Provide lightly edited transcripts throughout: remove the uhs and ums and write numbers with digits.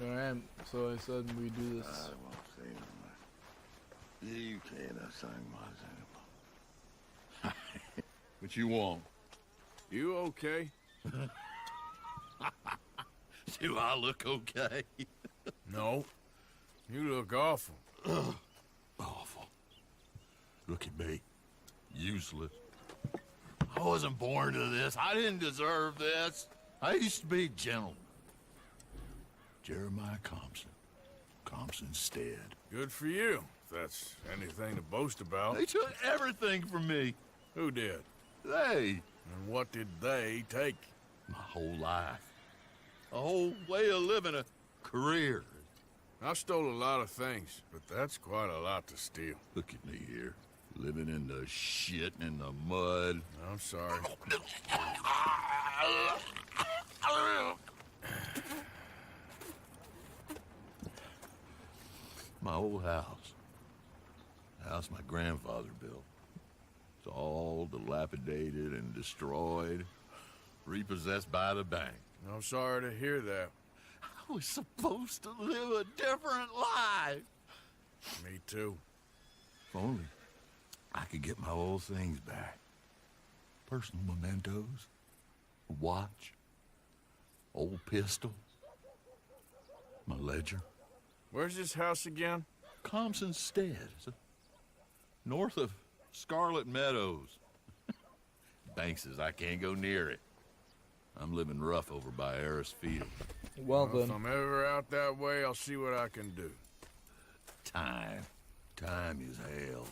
Alright, so I said we do this. I won't say no more. You can't say much. What you want? You okay? Do I look okay? No. You look awful. Awful. Look at me. Useless. I wasn't born to this. I didn't deserve this. I used to be a gentleman. Jeremiah Compson. Compson Stead. Good for you, if that's anything to boast about. They took everything from me. Who did? They. And what did they take? My whole life. A whole way of living, a career. I stole a lot of things, but that's quite a lot to steal. Look at me here, living in the shit and the mud. I'm sorry. My old house. The house my grandfather built. It's all dilapidated and destroyed. Repossessed by the bank. I'm sorry to hear that. I was supposed to live a different life. Me too. If only I could get my old things back. Personal mementos, a watch, old pistol, my ledger. Where's this house again? Compson Stead. It's north of Scarlet Meadows. Bank says I can't go near it. I'm living rough over by Harris Field. Well If then. I'm ever out that way, I'll see what I can do. Time. Time is hell.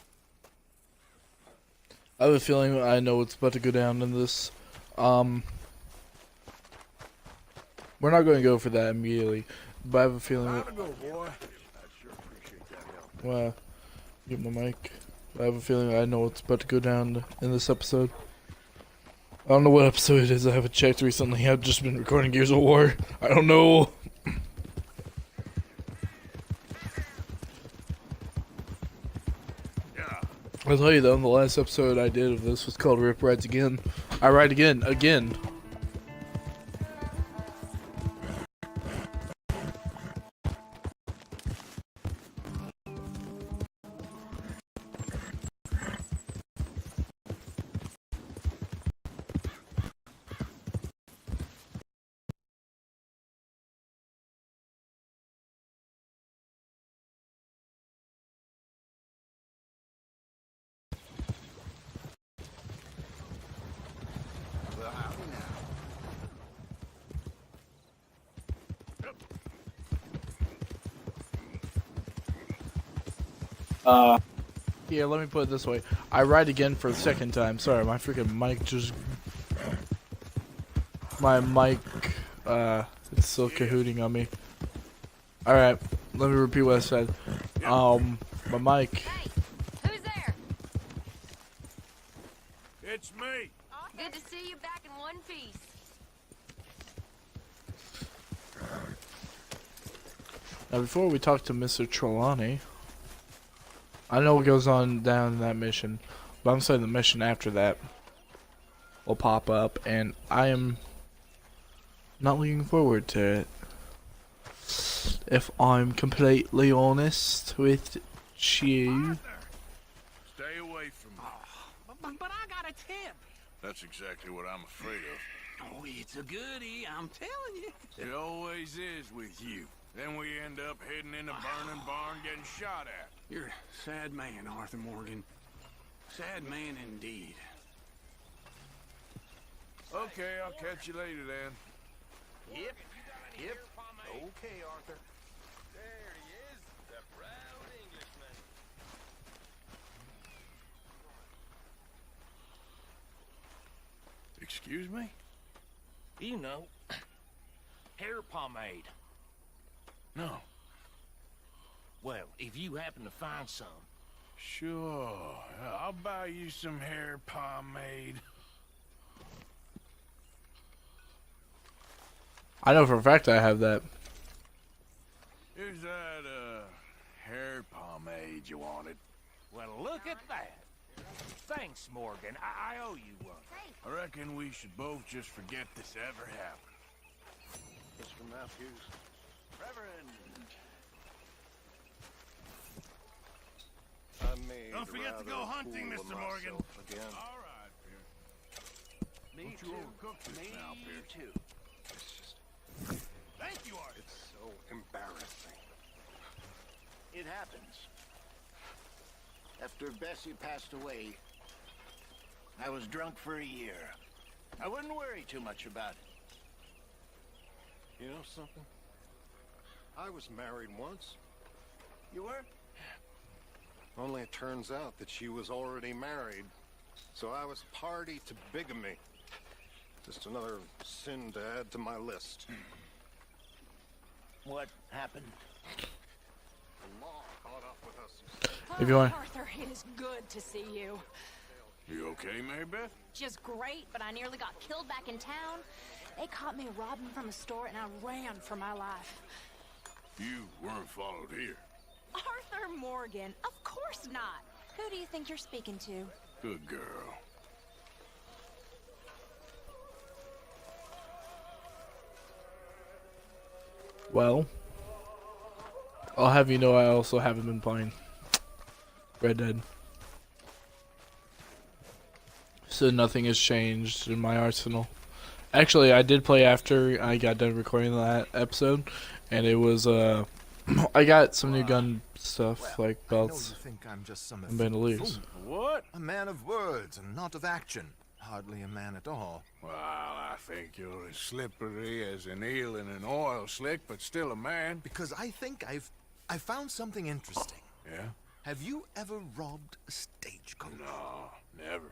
I have a feeling I know what's about to go down in this. We're not going to go for that immediately, but I have a feeling. Time to go, boy. I sure appreciate that help. Well, get my mic. I have a feeling I know what's about to go down in this episode. I don't know what episode it is. I haven't checked recently. I've just been recording Gears of War. I don't know. Yeah. I'll tell you though, the last episode I did of this was called Rip Rides Again. I ride again. Well, howdy now. Yeah, let me put it this way. I ride again for the second time. Sorry, my freaking mic just... My mic, it's still cahooting on me. Alright, let me repeat what I said. My mic... Hey, who's there? It's me. Good to see you back in one piece. Now, before we talk to Mr. Trelawney, I know what goes on down in that mission, but I'm saying the mission after that will pop up, and I am not looking forward to it. If I'm completely honest with you. Stay away from me. But I got a tip. That's exactly what I'm afraid of. Oh, it's a goodie, I'm telling you. It always is with you. Then we end up heading in a burning barn getting shot at. You're a sad man, Arthur Morgan. Sad man indeed. Okay, I'll catch you later then. Yep. Okay, Arthur. There he is, the proud Englishman. Excuse me? You know, hair pomade. No. Well, if you happen to find some. Sure. I'll buy you some hair pomade. I know for a fact I have that. Is that, hair pomade you wanted? Well, look at that. Thanks, Morgan. I owe you one. I reckon we should both just forget this ever happened. Mr. Matthews, Don't forget to go hunting, Mr. Morgan. Again. All right, Pierce. Me Don't you overcook this now, Pierce. too. It's just, Thank you, Art. it's so embarrassing. It happens. After Bessie passed away, I was drunk for a year. I wouldn't worry too much about it. You know something? I was married once. You were? Only it turns out that she was already married. So I was party to bigamy. Just another sin to add to my list. What happened? The law caught up with us. If you want. Arthur, it is good to see you. You okay, Mary Beth? Just great, but I nearly got killed back in town. They caught me robbing from a store and I ran for my life. You weren't followed here. Arthur Morgan, of course not. Who do you think you're speaking to? Good girl. Well, I'll have you know I also haven't been playing Red Dead. So nothing has changed in my arsenal. Actually, I did play after I got done recording that episode, and it was I got some new gun stuff like belts I know you think I'm just some and bandoliers. What? a man of words and not of action. Hardly a man at all. Well, I think you're as slippery as an eel in an oil slick, but still a man. Because I think I found something interesting. Yeah? Have you ever robbed a stagecoach? No, never.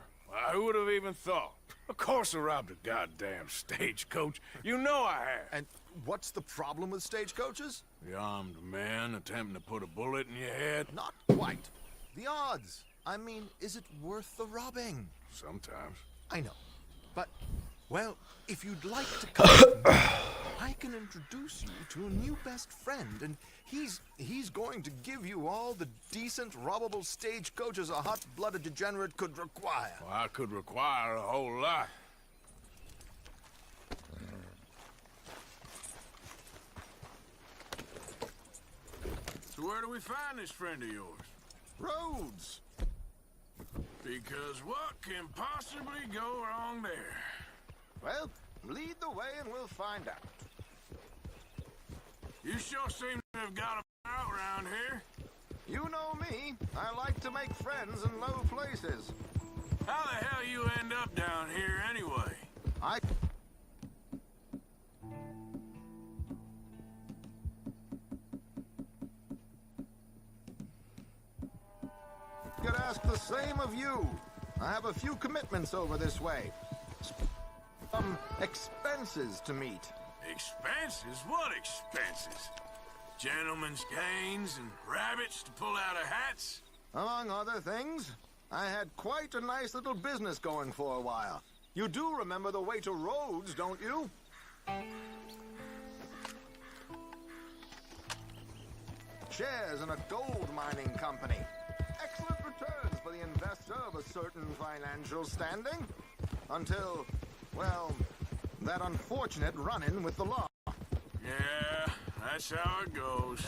Who would have even thought? Of course I robbed a goddamn stagecoach. You know I have. And what's the problem with stagecoaches? The armed man attempting to put a bullet in your head? Not quite. The odds. I mean, is it worth the robbing? Sometimes. I know. But, well, if you'd like to come with me, I can introduce you to a new best friend, and he's going to give you all the decent, robbable stagecoaches a hot-blooded degenerate could require. Well, I could require a whole lot. So where do we find this friend of yours? Roads! Because what can possibly go wrong there? Well, lead the way and we'll find out. You sure seem to have got a out around here. You know me. I like to make friends in low places. How the hell you end up down here anyway? I... could ask the same of you. I have a few commitments over this way. Some expenses to meet. Expenses? What expenses? Gentlemen's canes and rabbits to pull out of hats? Among other things, I had quite a nice little business going for a while. You do remember the way to Rhodes, don't you? Shares in a gold mining company. Excellent returns for the investor of a certain financial standing. Until, well, that unfortunate run-in with the law. Yeah, that's how it goes.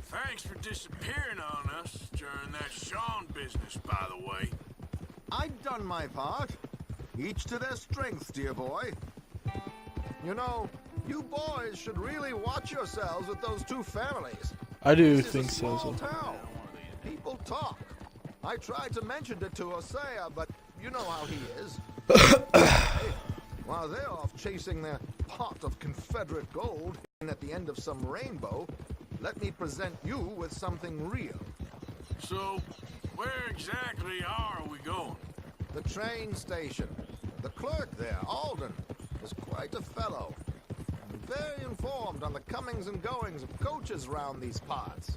Thanks for disappearing on us during that Sean business, by the way. I've done my part. Each to their strengths, dear boy. You know, you boys should really watch yourselves with those two families. I do This is think a so. small town. People talk. I tried to mention it to Hosea, but you know how he is. While they're off chasing their pot of Confederate gold and at the end of some rainbow, let me present you with something real. So, where exactly are we going? The train station. The clerk there, Alden, is quite a fellow. Very informed on the comings and goings of coaches round these parts.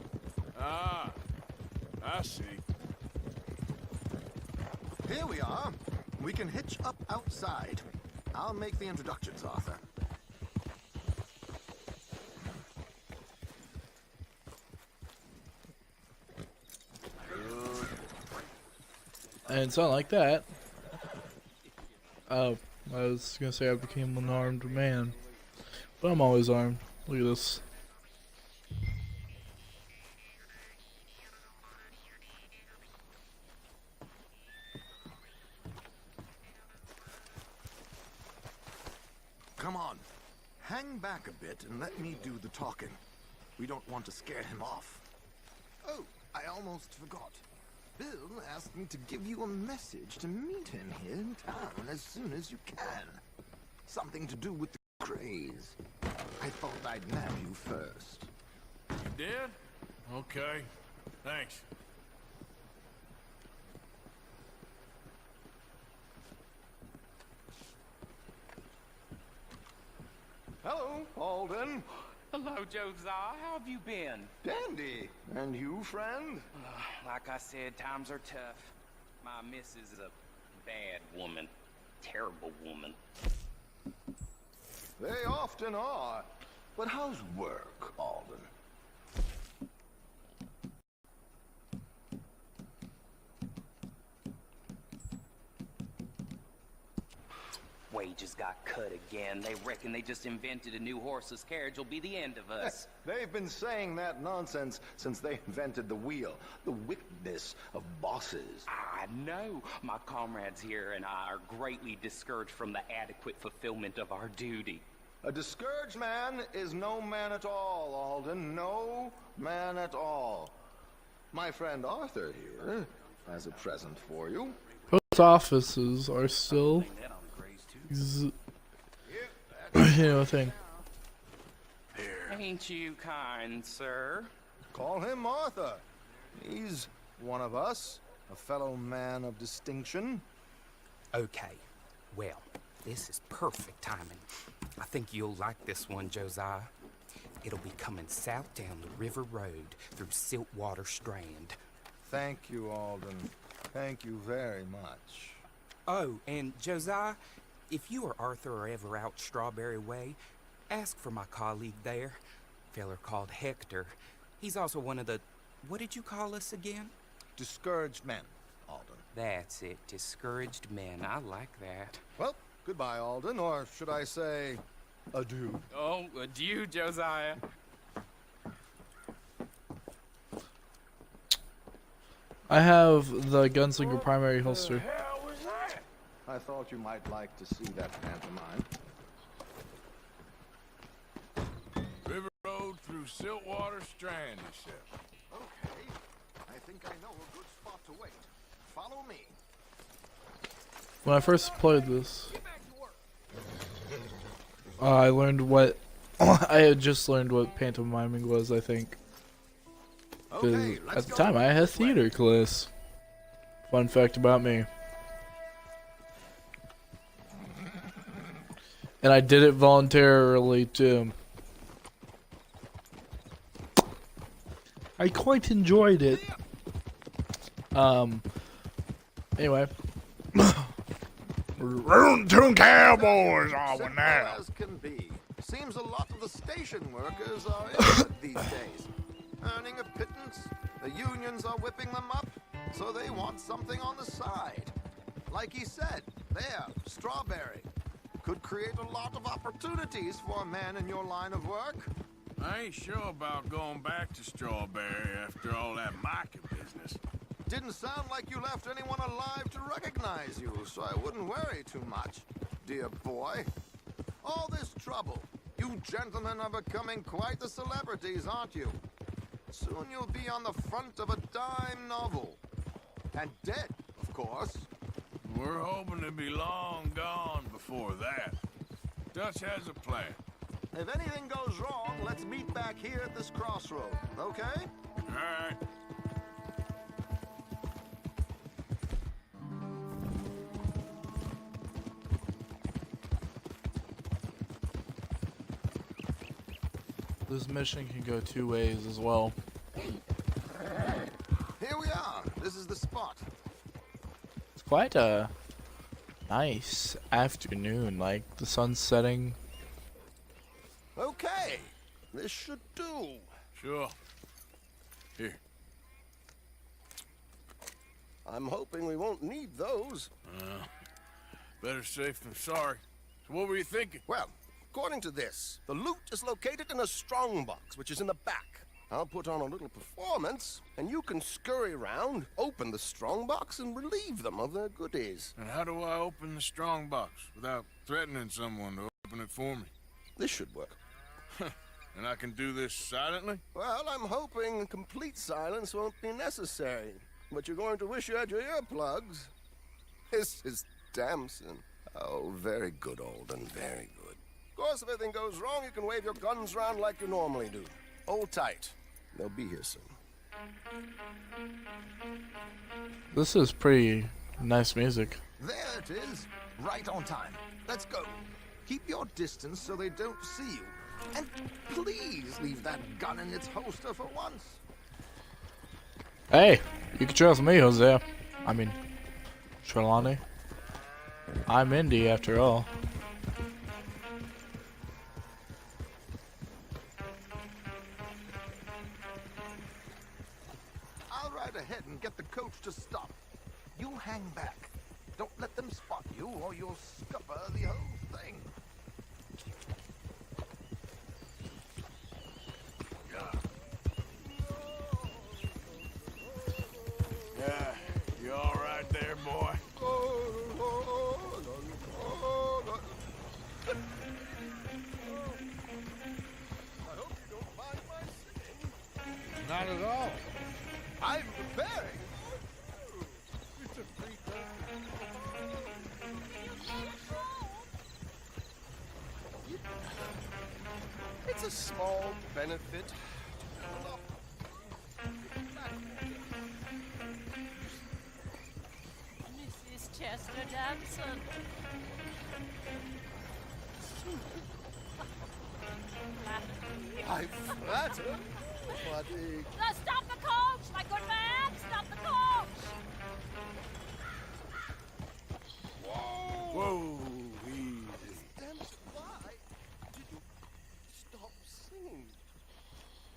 Ah, I see. Here we are. We can hitch up outside. I'll make the introductions, Arthur. And it's not like that. Oh, I was gonna say I became an armed man. But I'm always armed. Look at this. Come on. Hang back a bit and let me do the talking. We don't want to scare him off. Oh, I almost forgot. Bill asked me to give you a message to meet him here in town as soon as you can. Something to do with the craze. I thought I'd nab you first. You did? Okay. Thanks. Hello, Alden. Hello, Josiah. How have you been? Dandy. And you, friend? Like I said, times are tough. My missus is a bad woman. Terrible woman. They often are. But how's work, Alden? Wages got cut again. They reckon they just invented a new horseless carriage will be the end of us. They've been saying that nonsense since they invented the wheel. The wickedness of bosses. I know. My comrades here and I are greatly discouraged from the adequate fulfillment of our duty. A discouraged man is no man at all, Alden. No man at all. My friend Arthur here has a present for you. Post offices are still, thing. Ain't you kind, sir? Call him Arthur. He's one of us, a fellow man of distinction. Okay, well, this is perfect timing. I think you'll like this one, Josiah. It'll be coming south down the river road through Siltwater Strand. Thank you, Alden. Thank you very much. Oh, and Josiah, if you or Arthur are ever out Strawberry Way, ask for my colleague there, a feller called Hector. He's also one of the, what did you call us again? Discouraged men, Alden. That's it, discouraged men. I like that. Well, goodbye, Alden, or should I say, adieu. Oh, adieu, Josiah. I have the Gunslinger primary holster. Hell was that? I thought you might like to see that pantomime. River Road through Siltwater Strand, he said. Okay, I think I know a good spot to wait. Follow me. When I first played this, I learned what I had just learned what pantomiming was, I think. Okay, At the time, I had theater class. Fun fact about me. And I did it voluntarily, too. I quite enjoyed it. Anyway. Two cowboys are we now? As can be. Seems a lot of the station workers are in it these days. Earning a pittance, the unions are whipping them up, so they want something on the side. Like he said, there, Strawberry. Could create a lot of opportunities for a man in your line of work. I ain't sure about going back to Strawberry after all that Micah business. Didn't sound like you left anyone alive to recognize you, so I wouldn't worry too much, dear boy. All this trouble. You gentlemen are becoming quite the celebrities, aren't you? Soon you'll be on the front of a dime novel. And dead, of course. We're hoping to be long gone before that. Dutch has a plan. If anything goes wrong, let's meet back here at this crossroad, okay? All right. This mission can go two ways as well. Here we are. This is the spot. It's quite a nice afternoon, like the sun's setting. Okay. This should do. Sure. Here. I'm hoping we won't need those. Better safe than sorry. So what were you thinking? Well, According to this, the loot is located in a strongbox, which is in the back. I'll put on a little performance, and you can scurry around, open the strongbox, and relieve them of their goodies. And how do I open the strongbox without threatening someone to open it for me? This should work. And I can do this silently? Well, I'm hoping complete silence won't be necessary. But you're going to wish you had your earplugs. This is Damson. Oh, very good, Alden, very good. Of course, if anything goes wrong, you can wave your guns around like you normally do. Hold tight. They'll be here soon. This is pretty nice music. There it is. Right on time. Let's go. Keep your distance so they don't see you. And please leave that gun in its holster for once. Hey, you can trust me, Jose. I mean, Trelawney. I'm Indy after all. I'll ride ahead and get the coach to stop. You hang back. Don't let them spot you or you'll scupper the whole thing. Yeah, you all right there, boy? I hope you don't mind my singing. Not at all. I'm preparing. It's a small benefit. Mrs. Chester Damson. I flatter, but Stop the coach, my good man! Stop the coach! Whoa, easy. Damson, why did you stop singing?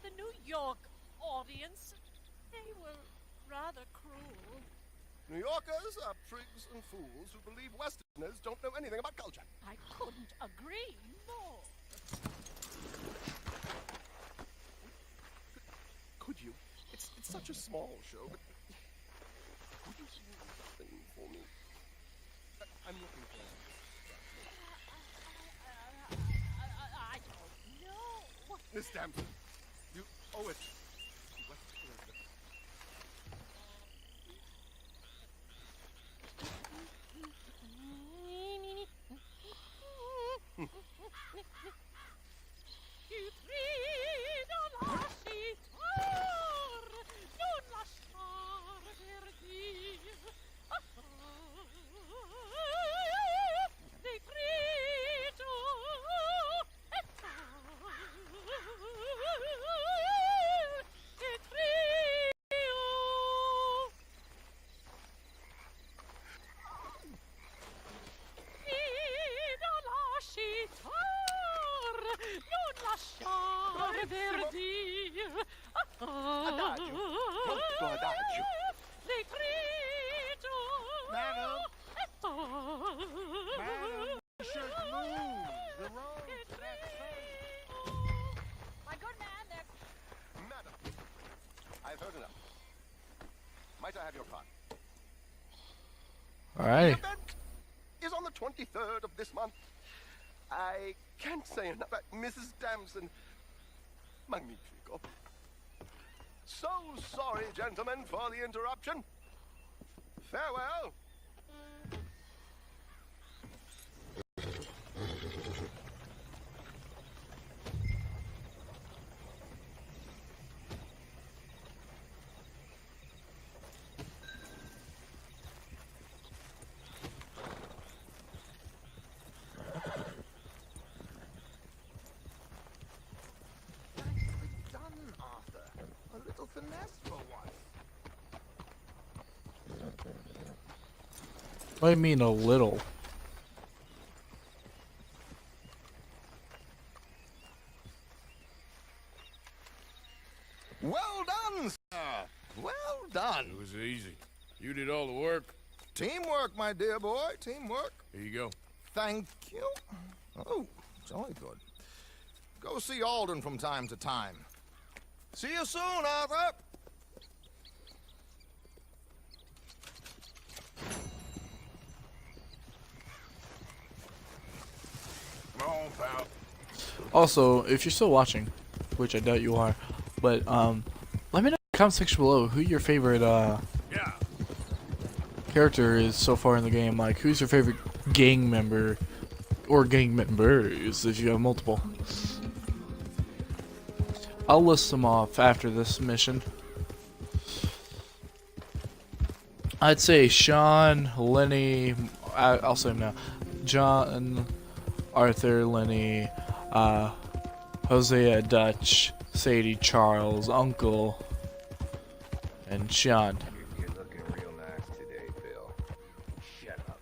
The New York audience, they were rather cruel. New Yorkers are prigs and fools who believe Westerners don't know anything about culture. I couldn't agree more. Could you? It's such a small show, but could you sing something for me? I'm looking for I don't know. Miss Damson, you owe it to Westerners. I've heard enough. Might I have your card? Alright. The event is on the 23rd of this month. I can't say enough about Mrs. Damson. Magnifico. So sorry, gentlemen, for the interruption. Farewell. Finesse for once. What do you mean a little? Well done, sir. Well done. It was easy. You did all the work. Teamwork, my dear boy. Teamwork. Here you go. Thank you. Oh, Jolly good. Go see Alden from time to time. See you soon, Arthur! Come on, pal. Also, if you're still watching, which I doubt you are, but let me know in the comment section below who your favorite character is so far in the game. Like, who's your favorite gang member or gang members if you have multiple. I'll list them off after this mission. I'd say Sean, Lenny, I'll say them now. John, Arthur, Lenny, Hosea, Dutch, Sadie, Charles, Uncle, and Sean. You're looking real nice today, Phil. Shut up.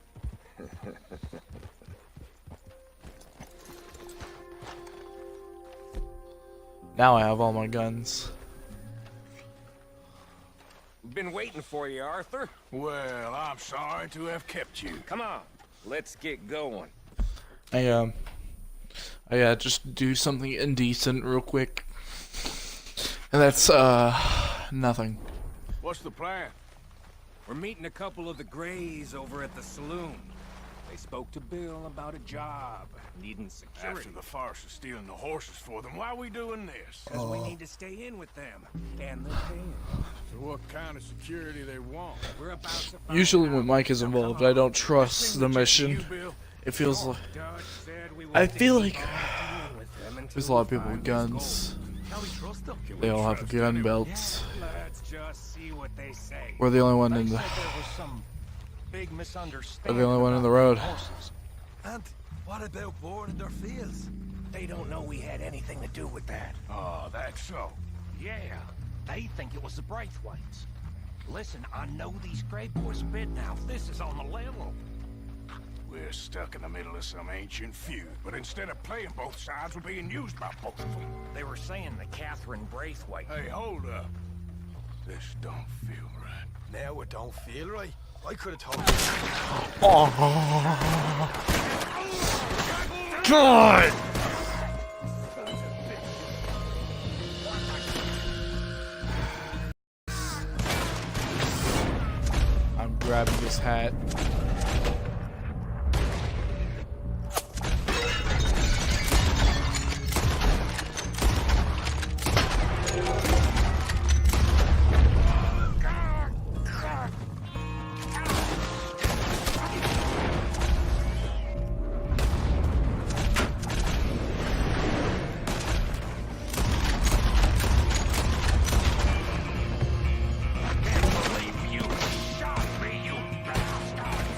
Now I have all my guns. Been waiting for you, Arthur. Well, I'm sorry to have kept you. Come on, let's get going. I gotta just do something indecent real quick. And that's, nothing. What's the plan? We're meeting a couple of the Grays over at the saloon. They spoke to Bill about a job, needing security. After the farce of stealing the horses for them, why are we doing this? Because we need to stay in with them, and they're paying. So what kind of security they want? We're about to find Usually out. when Mike is involved, I don't trust the mission. It feels like... I feel like there's a lot of people with guns. They all have gun belts. Let's just see what they say. We're the only one in the... Big We're misunderstanding. the only one in the about road. horses. And what about boarding their fields? They don't know we had anything to do with that. Oh, that's so. Yeah, they think it was the Braithwaites. Listen, I know these Grey boys a bit now. This is on the level. We're stuck in the middle of some ancient feud, but instead of playing both sides, we're being used by both of them. They were saying that Catherine Braithwaite... Hey, hold up. This don't feel right. Now it don't feel right. I could have told you. God! I'm grabbing this hat.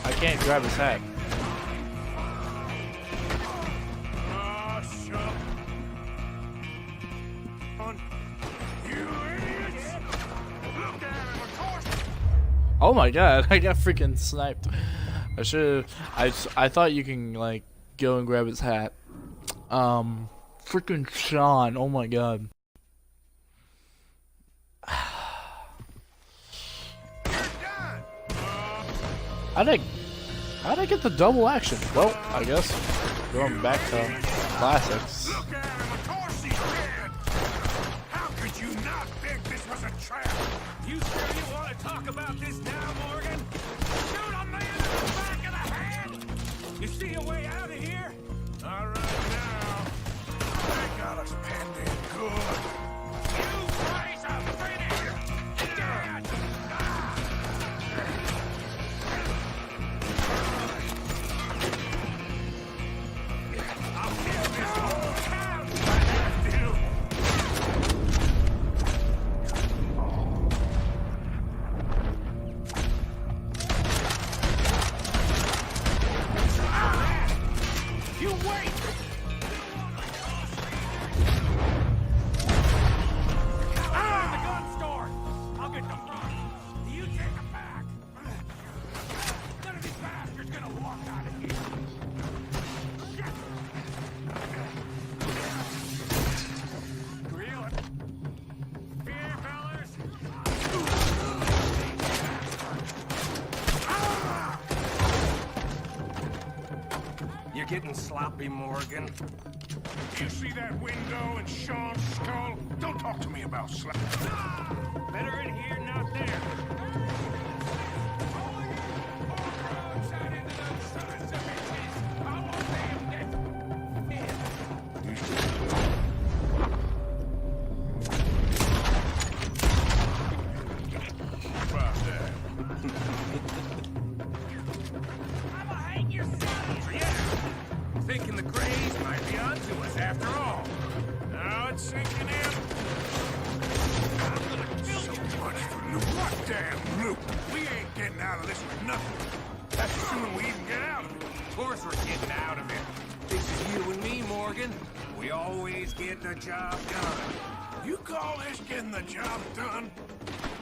I can't grab his hat. Oh my god, I got freaking sniped. I should've... I thought you can, like, go and grab his hat. Freaking Sean, oh my god. How'd I get the double action? Well, I guess going back to classics. Look at him, of course he's dead! How could you not think this was a trap? You sure you want to talk about this now, Morgan? Shoot a man in the back of the head! You see a way out of here? All right now. They got us pinned in good. You raise a finish! Dead! I'll kill this whole town if I have to. you're getting sloppy, Morgan. Do you see that window in Sean's skull? Don't talk to me about slap. Better in here, not there. Thinking the Greys might be onto us after all. Now it's sinking in. So much for loot. What damn loot? We ain't getting out of this with nothing. That's assuming we even get out of it. Of course we're getting out of it. This is you and me, Morgan. We always get the job done. You call this getting the job done?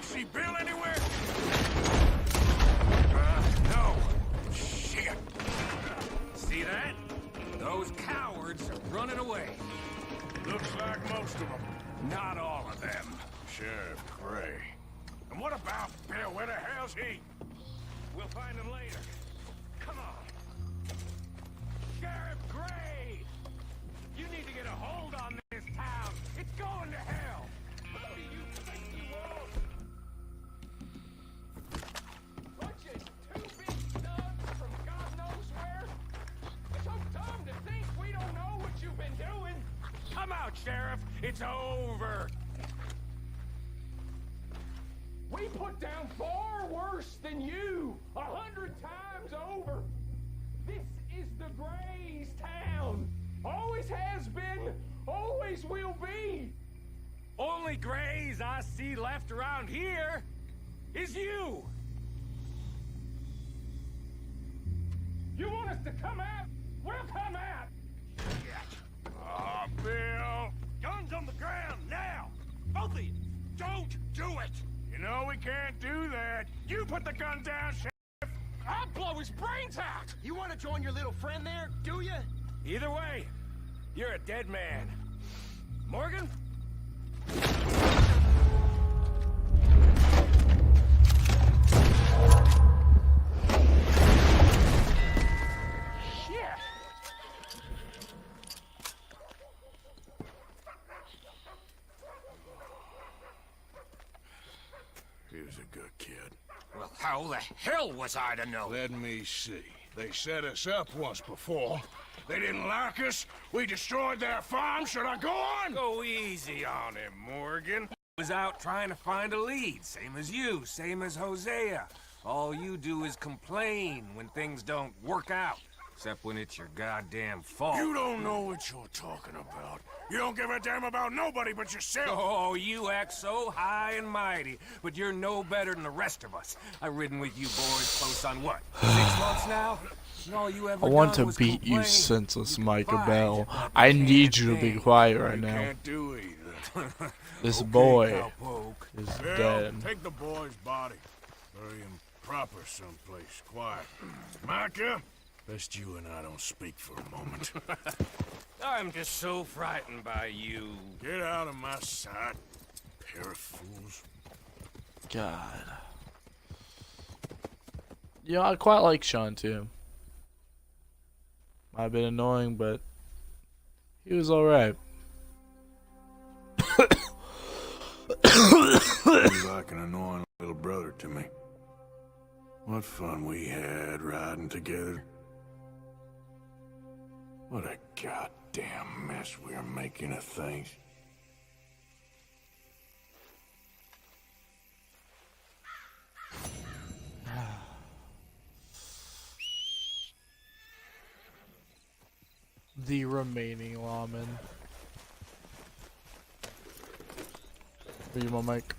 See Bill anywhere? No. Shit. See that? Those cowards are running away. Looks like most of them. Not all of them. Sheriff Gray. And what about Bill? Where the hell's he? We'll find him later. Come on. Sheriff Gray! You need to get a hold on this town. It's going to hell. What do you think you want? Bunch of two big studs from God knows where? It's so dumb to think we don't know what you've been doing. Come out, Sheriff. It's over. We put down far worse than you, 100 times over. This is the Greys' town. Always has been, always will be. Only Greys I see left around here is you. You want us to come out? We'll come out. Oh, Bill. Guns on the ground now. Both of you. Don't do it. You know we can't do that. You put the gun down, Sheriff. I'll blow his brains out. You want to join your little friend there, do you? Either way, you're a dead man. Morgan? Shit! He was a good kid. Well, how the hell was I to know? Let me see. They set us up once before. They didn't like us. We destroyed their farm. Should I go on? Go easy on him, Morgan. Was out trying to find a lead, same as you, same as Hosea. All you do is complain when things don't work out. Except when it's your goddamn fault. You don't know what you're talking about. You don't give a damn about nobody but yourself. Oh, you act so high and mighty, but you're no better than the rest of us. I've ridden with you boys close on what, 6 months now? And all you ever I want to done was beat you, complain. senseless Micah Fine, Bell. but I can't need you to be think. quiet right You now. can't do either. This Okay, boy cowpoke. is Bill, dead. take the boy's body. Bury him proper someplace quiet. Micah, best you and I don't speak for a moment. I'm just so frightened by you. Get out of my sight, pair of fools. God. Yeah, I quite like Sean too. Might have been annoying, but he was alright. Seems like an annoying little brother to me. What fun we had riding together. What a goddamn mess we're making of things. The remaining lawman. Are you my mic?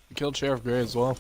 You killed Sheriff Gray as well.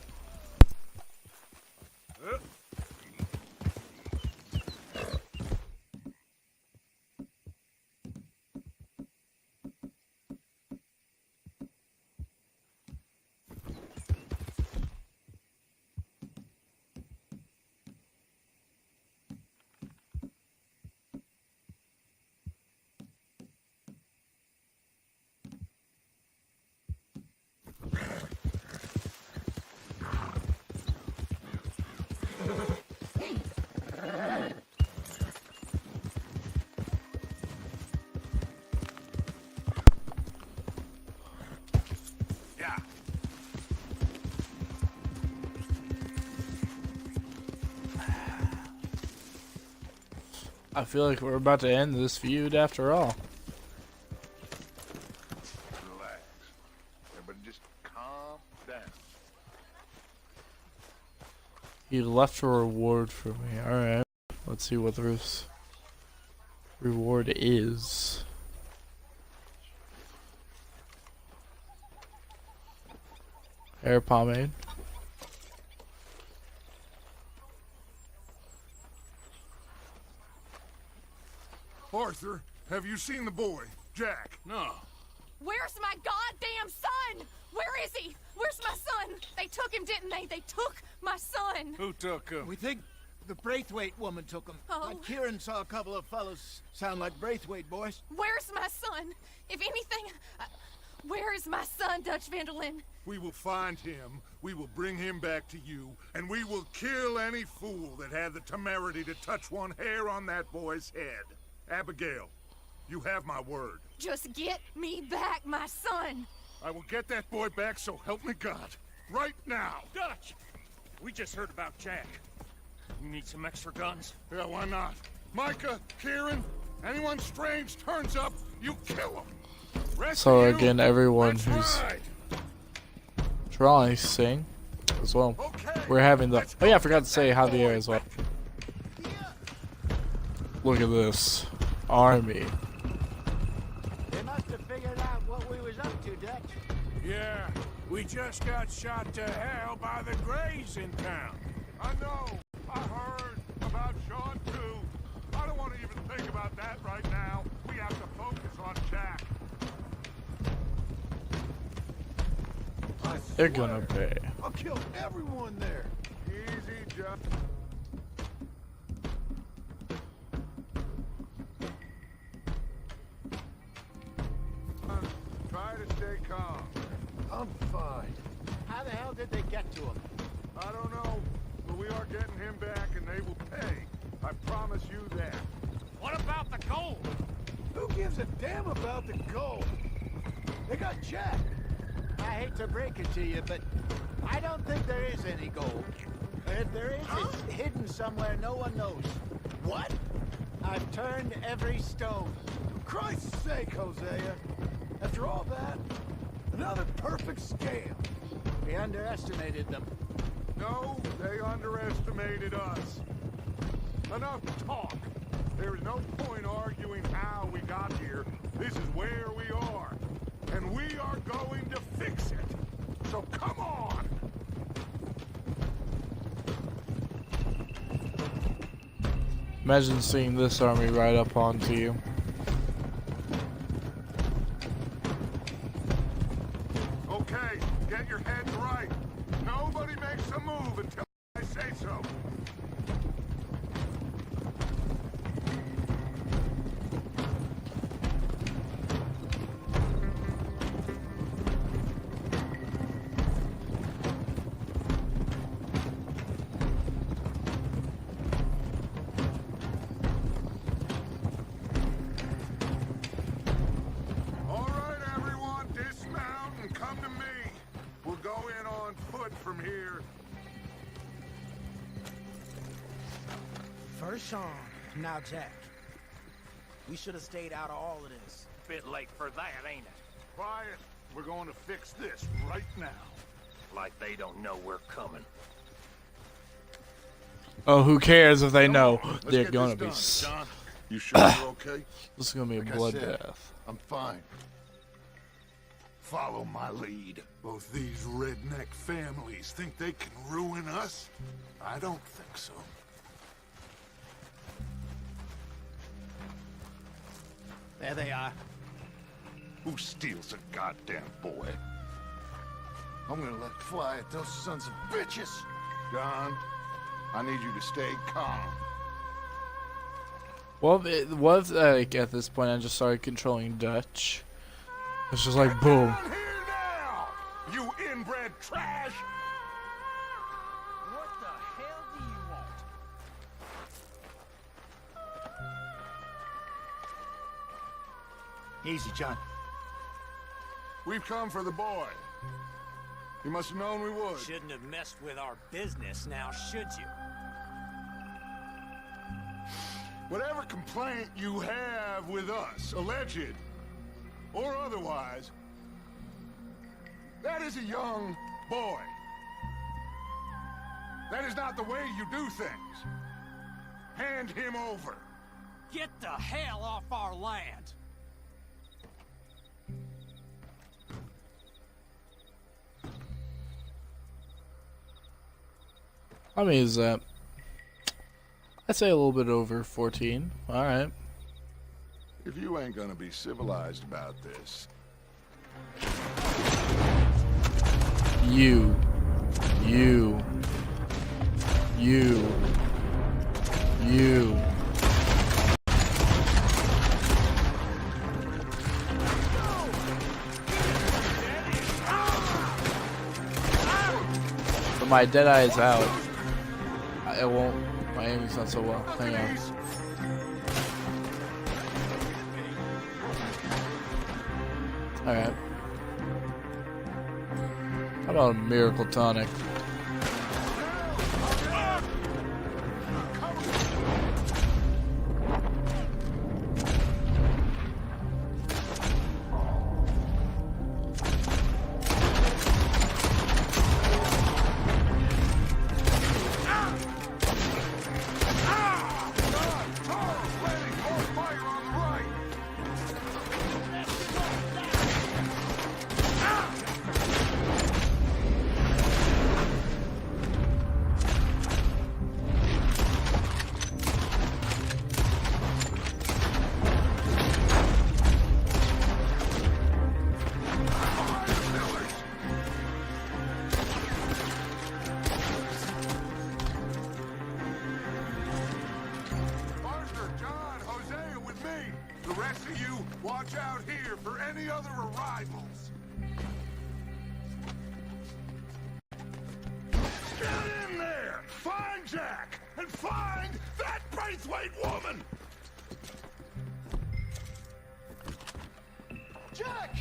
I feel like we're about to end this feud after all. Relax. Everybody just calm down. He left a reward for me. Alright. Let's see what this reward is. Hair pomade. Arthur, have you seen the boy, Jack? No. Where's my goddamn son? Where is he? Where's my son? They took him, didn't they? They took my son. Who took him? We think the Braithwaite woman took him. Oh. Kieran saw a couple of fellows sound like Braithwaite boys. Where's my son? If anything, where is my son, Dutch Vanderlyn? We will find him, we will bring him back to you, and we will kill any fool that had the temerity to touch one hair on that boy's head. Abigail, you have my word. Just get me back, my son. I will get that boy back, so help me God. Right now. Dutch! We just heard about Jack. You need some extra guns? Yeah, why not? Micah, Kieran, anyone strange turns up, you kill him. So again, everyone who's trying to sing as well. We're having the... Oh yeah, I forgot to say Javier as well. Look at this army. They must have figured out what we was up to, Dutch. Yeah, we just got shot to hell by the Greys in town. I know. I heard about Sean too. I don't want to even think about that right now. We have to focus on Jack. They're gonna pay. I'll kill everyone there. Easy, Jack. Try to stay calm. I'm fine. How the hell did they get to him? I don't know, but we are getting him back and they will pay. I promise you that. What about the gold? Who gives a damn about the gold? They got Jack. I hate to break it to you, but I don't think there is any gold. If there is, it's hidden somewhere no one knows. What? I've turned every stone. For Christ's sake, Hosea. After all that, another perfect scam. We underestimated them. No, they underestimated us. Enough talk. There is no point arguing how we got here. This is where we are. And we are going to fix it. So come on! Imagine seeing this army right up onto you. Okay, get your heads right. Nobody makes a move until I say so. All right, everyone, dismount and come to me. We'll go in on foot from here. First Sean, now Jack. We should have stayed out of all of this. Bit late for that, ain't it? Quiet. We're going to fix this right now. Like they don't know we're coming. Oh, who cares if they know Let's they're get gonna this be... done. John, you sure you're okay? This is gonna be a Like I said, bloodbath. I'm fine. Follow my lead. Both these redneck families think they can ruin us? I don't think so. There they are. Who steals a goddamn boy? I'm gonna let fly at those sons of bitches. John, I need you to stay calm. Well, it was like at this point I just started controlling Dutch. It's just like boom. Down here now, you inbred trash! What the hell do you want? Easy, John. We've come for the boy. You must have known we would. Shouldn't have messed with our business now, should you? Whatever complaint you have with us, alleged or otherwise, that is a young boy. That is not the way you do things. Hand him over. Get the hell off our land! How many is that? I'd say a little bit over 14. Alright. If you ain't gonna be civilized about this. You. But my dead eye is out. It won't. My aiming's not so well. Hang on. Alright. How about a miracle tonic? Watch out here for any other arrivals. Get in there! Find Jack! And find that Braithwaite woman! Jack!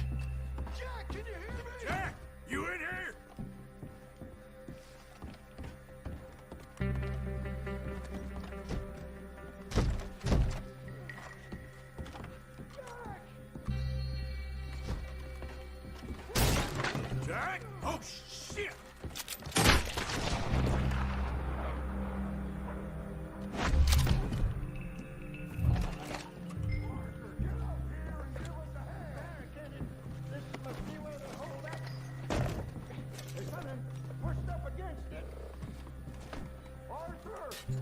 Jack, can you hear me? Jack! You in here? Jack? Oh, shit!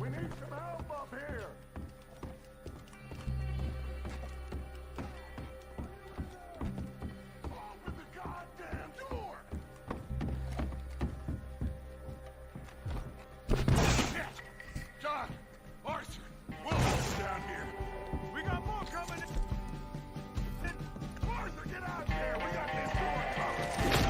We need some help up here! Open the goddamn door! Shit! John! Arthur! Wilson's down here! We got more coming in! Arthur, get out there! We got this door covered!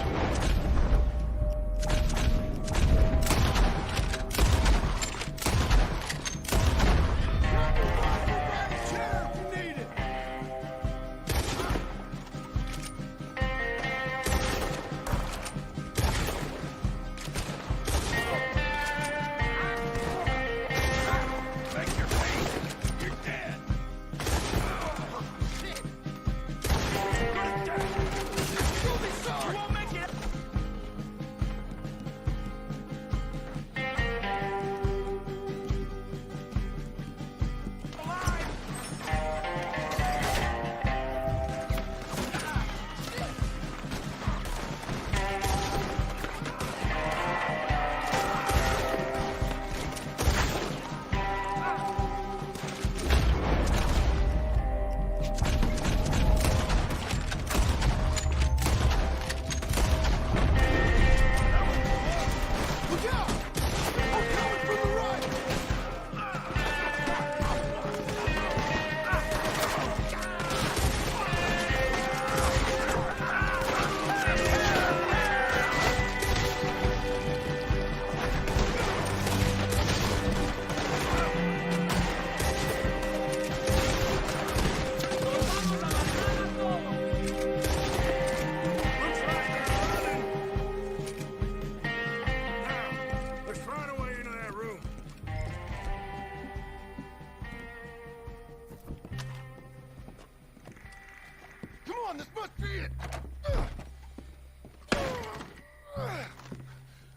on, this must be it.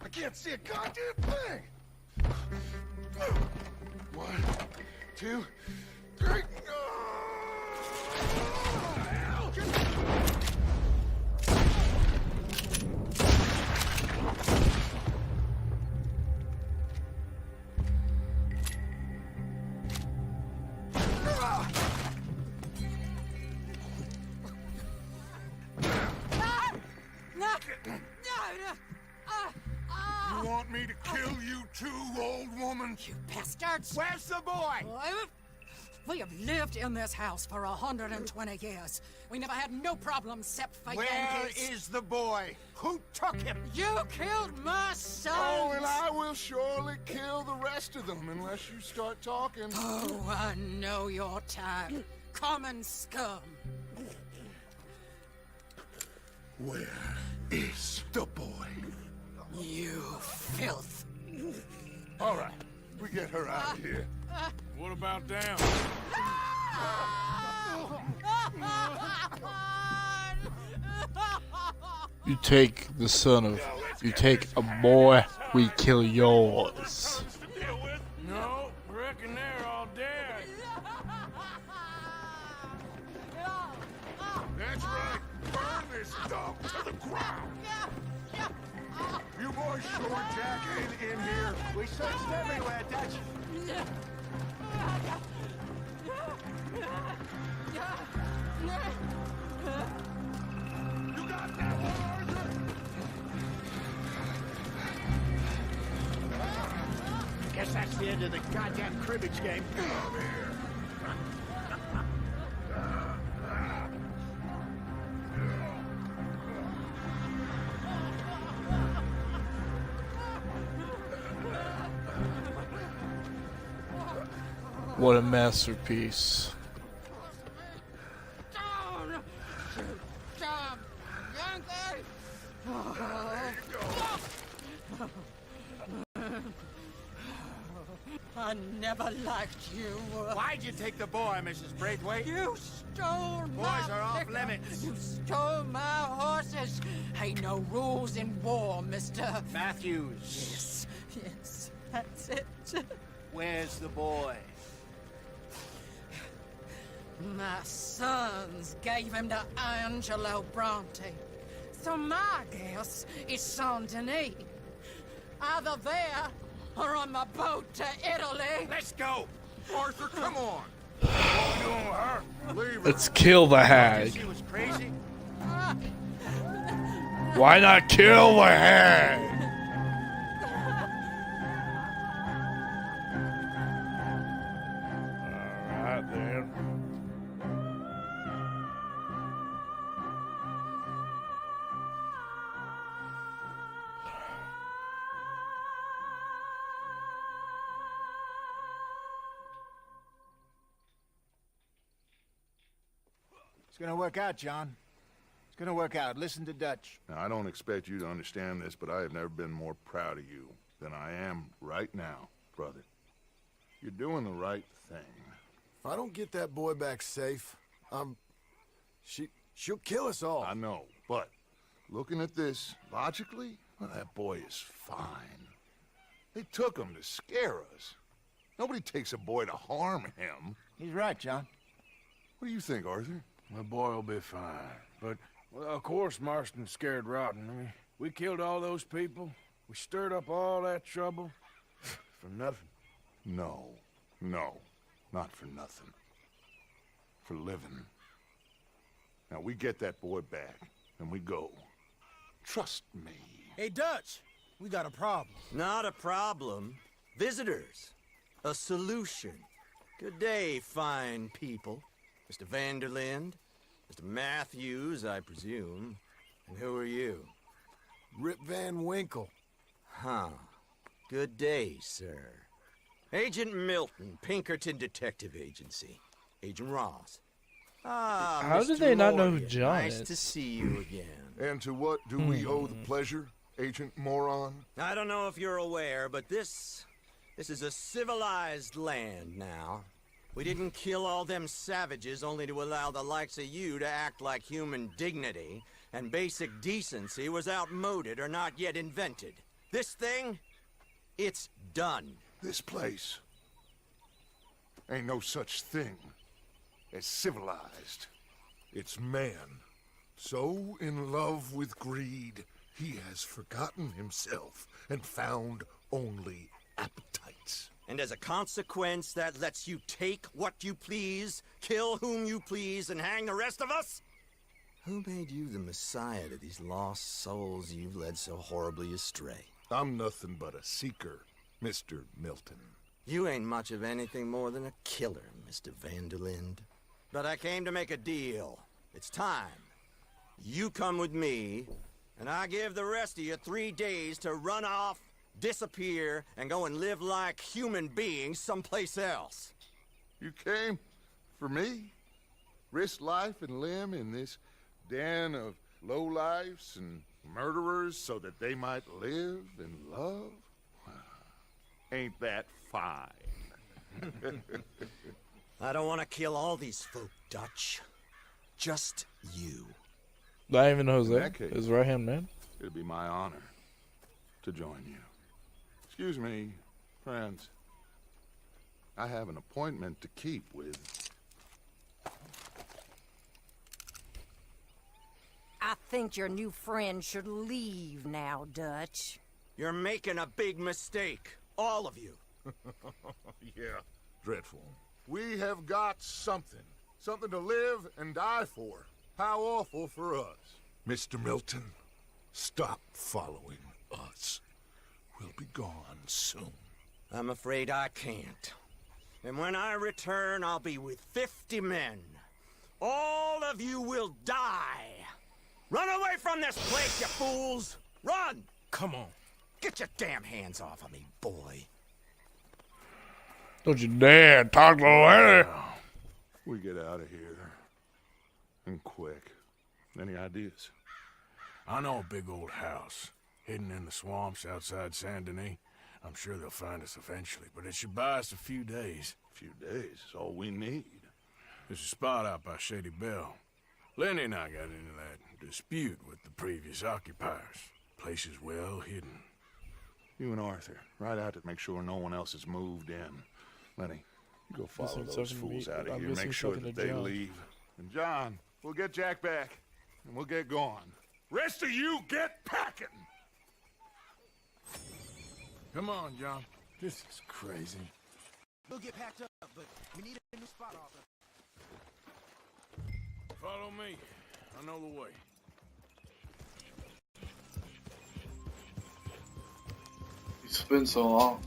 I can't see a goddamn thing. 1, 2, 3. You want me to kill you too, old woman? You bastards! Where's the boy? We have lived in this house for 120 years. We never had no problems except for Where Yankees. is the boy? Who took him? You killed my son! Oh, and I will surely kill the rest of them unless you start talking. Oh, I know your type. Common scum. Where is the boy? You filth. All right, we get her out of here. What about them? You take the son of... You take a boy, we kill yours. No, reckon they're all dead. That's right. Burn this dog to the ground. You boys sure Jack ain't in here. We searched everywhere, Dutch. You got that one, Arthur? Guess that's the end of the goddamn cribbage game. Come here. What a masterpiece. I never liked you. Why'd you take the boy, Mrs. Braithwaite? You stole my Boys are off liquor. limits. You stole my horses. Ain't no rules in war, Mr. Matthews. Yes, that's it. Where's the boy? My sons gave him to Angelo Bronte. So my guess is Saint Denis. Either there or on my boat to Italy. Let's go! Arthur, come on! Leave her. Let's kill the hag. She was crazy. Why not kill the hag? Alright then. It's gonna work out, John. It's gonna work out. Listen to Dutch. Now, I don't expect you to understand this, but I have never been more proud of you than I am right now, brother. You're doing the right thing. If I don't get that boy back safe, she'll kill us all. I know, but looking at this logically, well, that boy is fine. They took him to scare us. Nobody takes a boy to harm him. He's right, John. What do you think, Arthur? The boy will be fine. But, well, of course Marston's scared rotten. I mean, we killed all those people. We stirred up all that trouble. For nothing. No, not for nothing. For living. Now, we get that boy back, and we go. Trust me. Hey, Dutch, we got a problem. Not a problem. Visitors. A solution. Good day, fine people. Mr. Vanderlind, Mr. Matthews, I presume. And who are you? Rip Van Winkle. Huh. Good day, sir. Agent Milton, Pinkerton Detective Agency. Agent Ross. Ah, How Mr. did they not know who Morgan, John nice is? to see you again. And to what do we owe the pleasure, Agent Moron? I don't know if you're aware, but this is a civilized land now. We didn't kill all them savages only to allow the likes of you to act like human dignity and basic decency was outmoded or not yet invented. This thing, it's done. This place ain't no such thing as civilized. It's man, so in love with greed, he has forgotten himself and found only appetites. And as a consequence, that lets you take what you please, kill whom you please, and hang the rest of us? Who made you the messiah to these lost souls you've led so horribly astray? I'm nothing but a seeker, Mr. Milton. You ain't much of anything more than a killer, Mr. Vanderlind. But I came to make a deal. It's time. You come with me, and I give the rest of you 3 days to run off, disappear, and go and live like human beings someplace else. You came for me? Risk life and limb in this den of lowlifes and murderers so that they might live and love? Ain't that fine? I don't want to kill all these folk, Dutch. Just you. Not even Jose, In that case, his right hand man. It'd be my honor to join you. Excuse me, friends. I have an appointment to keep with... I think your new friend should leave now, Dutch. You're making a big mistake. All of you. Yeah, dreadful. We have got something. Something to live and die for. How awful for us. Mr. Milton, stop following us. We'll be gone soon. I'm afraid I can't. And when I return, I'll be with 50 men. All of you will die. Run away from this place, you fools! Run! Come on. Get your damn hands off of me, boy. Don't you dare talk to the lady. We get out of here. And quick. Any ideas? I know a big old house, hidden in the swamps outside Saint Denis. I'm sure they'll find us eventually, but it should buy us a few days. A few days is all we need. There's a spot out by Shady Bell. Lenny and I got into that dispute with the previous occupiers. Place is well hidden. You and Arthur, ride out to make sure no one else has moved in. Lenny, you go follow those fools out of here and make sure that they leave. And John, we'll get Jack back, and we'll get going. Rest of you, get packing! Come on, John. This is crazy. We'll get packed up, but we need a new spot, Arthur. Follow me. I know the way. It's been so long.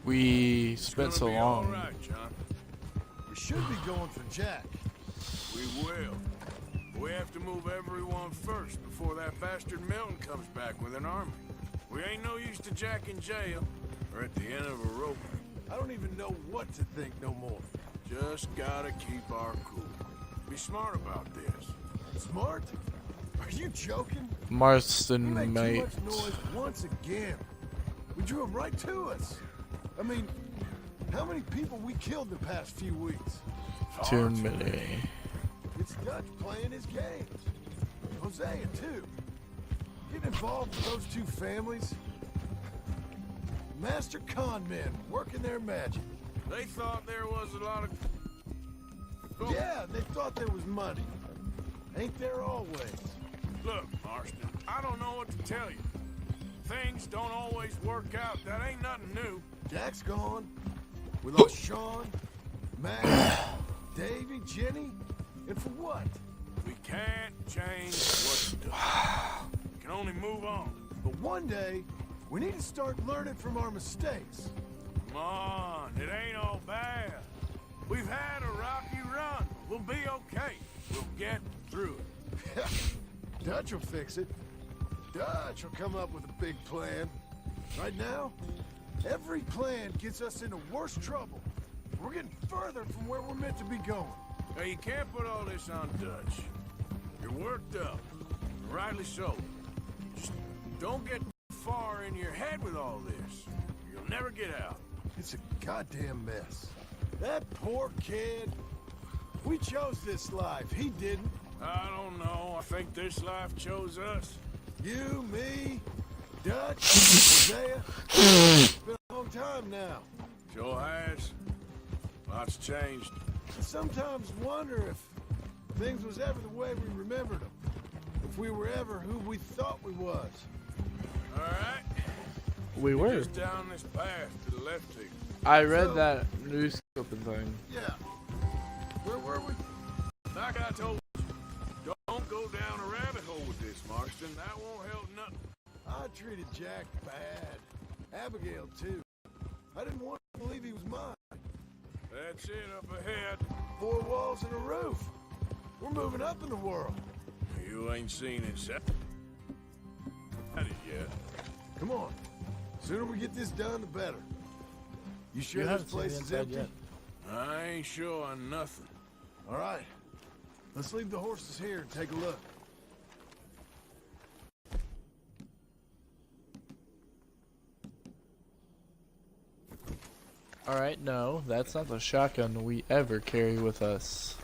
We spent so long. All right, John. We should be going for Jack. We will. We have to move everyone first before that bastard Milton comes back with an army. We ain't no use to Jack in jail or at the end of a rope. I don't even know what to think no more. Just gotta keep our cool. Be smart about this. Smart? Are you joking? Marston, we made mate. too much noise once again. We drew him right to us. I mean, how many people we killed the past few weeks? Too many. It's Dutch playing his games. Hosea, too. Getting involved with those two families. Master con men working their magic. They thought there was a lot of... Yeah, they thought there was money. Ain't there always? Look, Marston, I don't know what to tell you. Things don't always work out. That ain't nothing new. Jack's gone. We lost Sean, Mac, Davy, Jenny. And for what? We can't change what's done. We can only move on. But one day, we need to start learning from our mistakes. Come on, it ain't all bad. We've had a rocky run. We'll be okay. We'll get through it. Dutch will fix it. Dutch will come up with a big plan. Right now, every plan gets us into worse trouble. We're getting further from where we're meant to be going. Now, you can't put all this on Dutch. You're worked up. Rightly so. Just don't get far in your head with all this. You'll never get out. It's a goddamn mess. That poor kid. We chose this life. He didn't. I don't know. I think this life chose us. You, me, Dutch, Hosea. It's been a long time now. Sure has. Lots changed. I sometimes wonder if things was ever the way we remembered them. If we were ever who we thought we was. All right. We were. Just down this path to the left here. I read that news clipping thing. Yeah. Where were we? Like I told you, don't go down a rabbit hole with this, Marston. That won't help nothing. I treated Jack bad. Abigail, too. I didn't want to believe he was mine. That's it up ahead. 4 walls and a roof. We're moving up in the world. You ain't seen it yet. Come on. Sooner we get this done, the better. You sure You this haven't seen place the is inside empty? yet. I ain't sure on nothing. All right. Let's leave the horses here and take a look. Alright, no, that's not the shotgun we ever carry with us.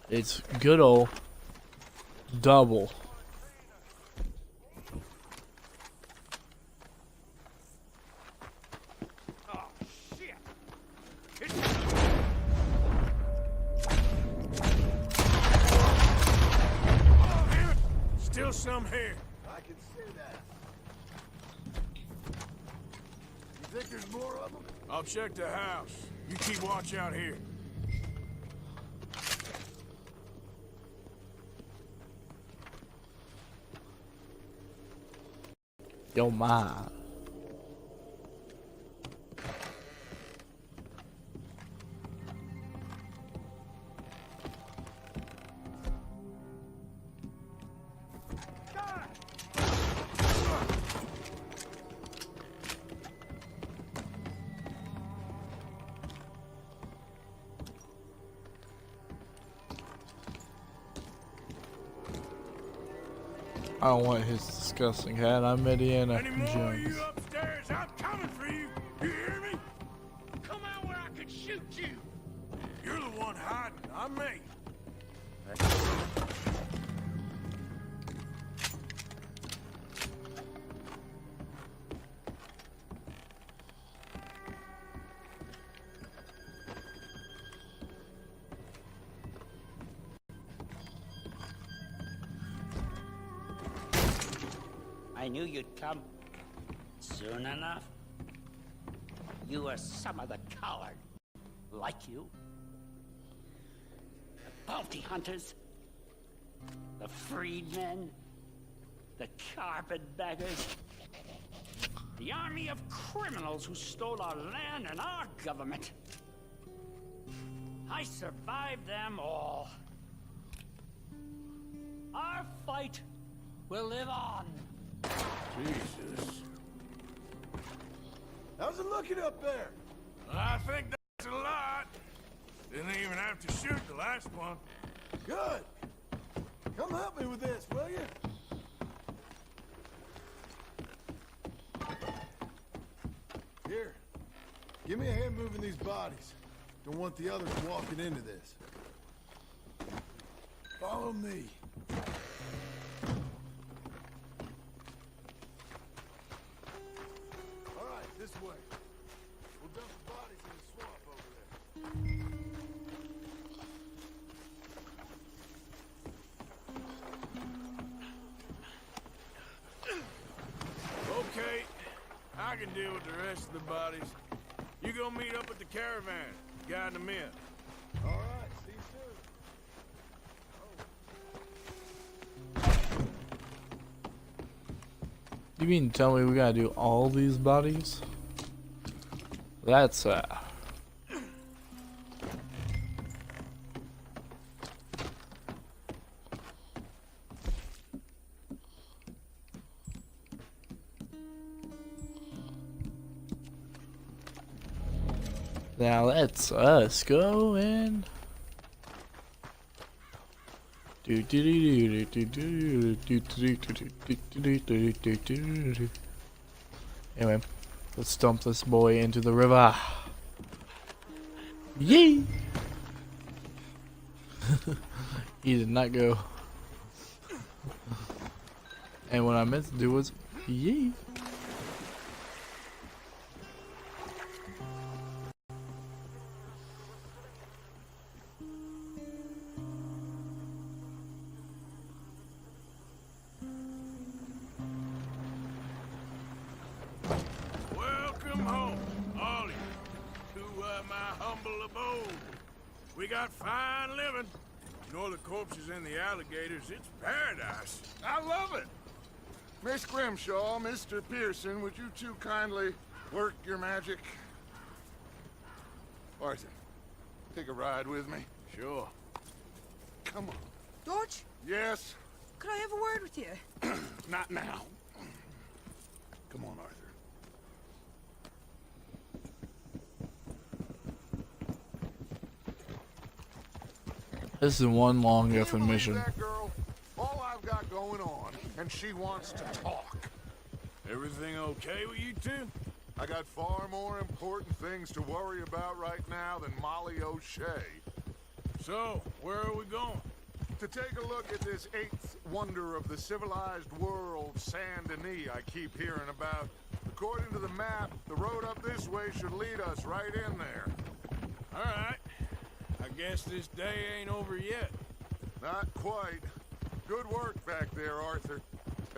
It's good old double. Oh, shit! Oh, damn it! Still some here. I can see that. You think there's more of them? I'll check the house. You keep watch out here. Yo, ma. I don't want his disgusting hat. I'm Indiana Any more of Jones. you upstairs? I'm coming for you. You hear me? Come out where I can shoot you. You're the one hiding. I'm me. I knew you'd come soon enough. You were some of the coward, like you. The bounty hunters, the freedmen, the carpetbaggers, the army of criminals who stole our land and our government. I survived them all. Our fight will live on. Jesus. How's it looking up there? I think that's a lot. Didn't even have to shoot the last one. Good. Come help me with this, will you? Here. Give me a hand moving these bodies. Don't want the others walking into this. Follow me. All right, this way. We'll dump the bodies in the swamp over there. Okay, I can deal with the rest of the bodies. You go meet up with the caravan, guide them in. All right, see you soon. You mean to tell me we gotta do all these bodies? That's Now let's go in. Anyway, let's dump this boy into the river. Yee! He did not go. And what I meant to do was yee. Welcome home, all of you, to my humble abode. We got fine living. You know the corpses and the alligators, it's paradise. I love it. Miss Grimshaw, Mr. Pearson, would you two kindly work your magic? Arthur, take a ride with me. Sure. Come on. George? Yes? Could I have a word with you? Not now. Come on, Arthur. This is one long Can you effing believe mission. that girl? All I've got going on, and she wants to talk. Everything okay with you two? I got far more important things to worry about right now than Molly O'Shea. So, where are we going? To take a look at this eighth wonder of the civilized world, Saint Denis, I keep hearing about. According to the map, the road up this way should lead us right in there. All right. I guess this day ain't over yet. Not quite. Good work back there, Arthur.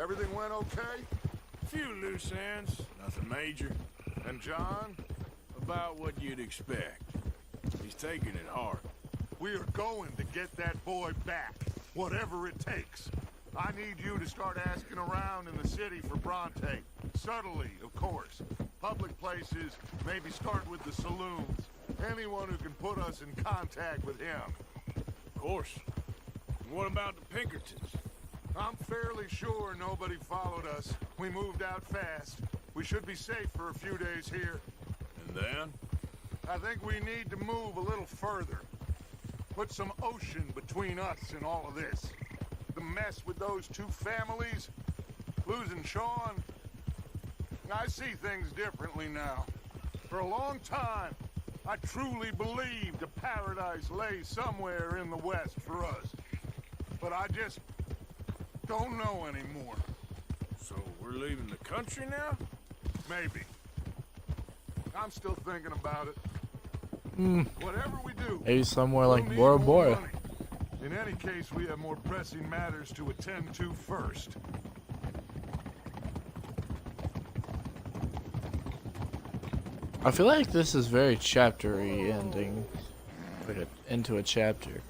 Everything went okay? Few loose ends, nothing major. And John? About what you'd expect. He's taking it hard. We are going to get that boy back, whatever it takes. I need you to start asking around in the city for Bronte. Subtly, of course. Public places, maybe start with the saloons. Anyone who can put us in contact with him. Of course. And what about the Pinkertons? I'm fairly sure nobody followed us. We moved out fast. We should be safe for a few days here. And then? I think we need to move a little further. Put some ocean between us and all of this. The mess with those two families, losing Sean. I see things differently now. For a long time, I truly believed a paradise lay somewhere in the West for us. But I just don't know anymore. So we're leaving the country now? Maybe. I'm still thinking about it. Whatever we do, Maybe somewhere we'll like need Bora more Bora. money. In any case, we have more pressing matters to attend to first. I feel like this is very chaptery ending. Like into a chapter.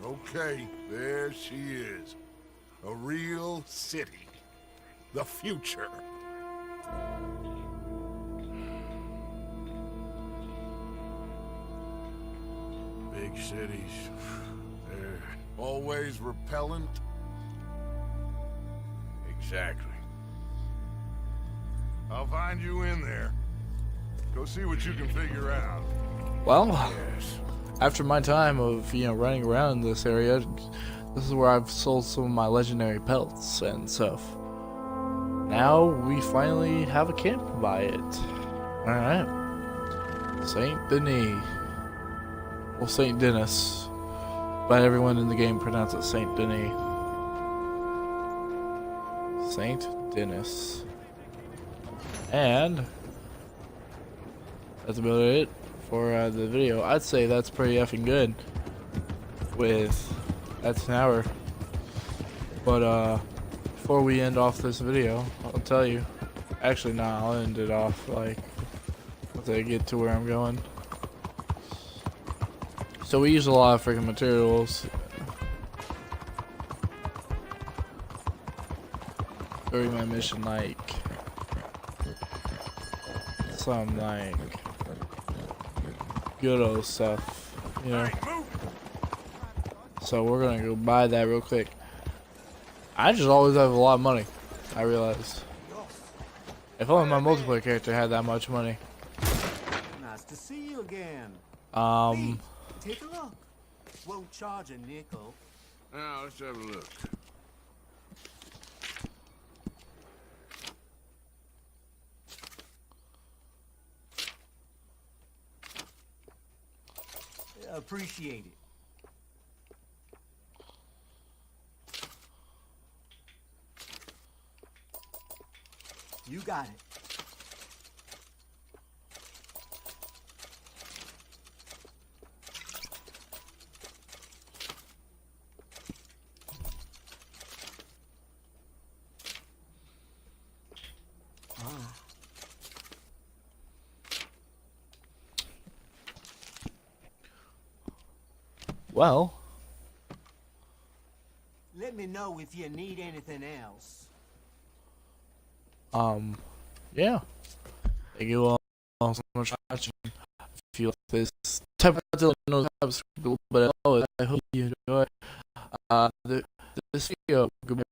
Okay, there she is. A real city. The future. Big cities. They're always repellent. Exactly. I'll find you in there. Go see what you can figure out. Well, yes. After my time of, running around in this area, this is where I've sold some of my legendary pelts and stuff. Now we finally have a camp by it. Alright. Saint Denis. Well, Saint Denis. But everyone in the game pronounces it Saint Denis. Saint Denis. And that's about it for the video. I'd say that's pretty effing good. That's an hour. But before we end off this video, I'll tell you. Actually, nah, I'll end it off like once I get to where I'm going. So we use a lot of freaking materials. During my mission, like some like good old stuff, So we're gonna go buy that real quick. I just always have a lot of money, I realized. If only my multiplayer character had that much money. Nice to see you again. Um, Take a look. Won't charge a nickel. Now, let's have a look. Appreciate it. You got it. Well, Let me know if you need anything else. yeah. Thank you all so much for watching. If you like this type of content, know the type of script a little bit, I hope you enjoy this video. Goodbye.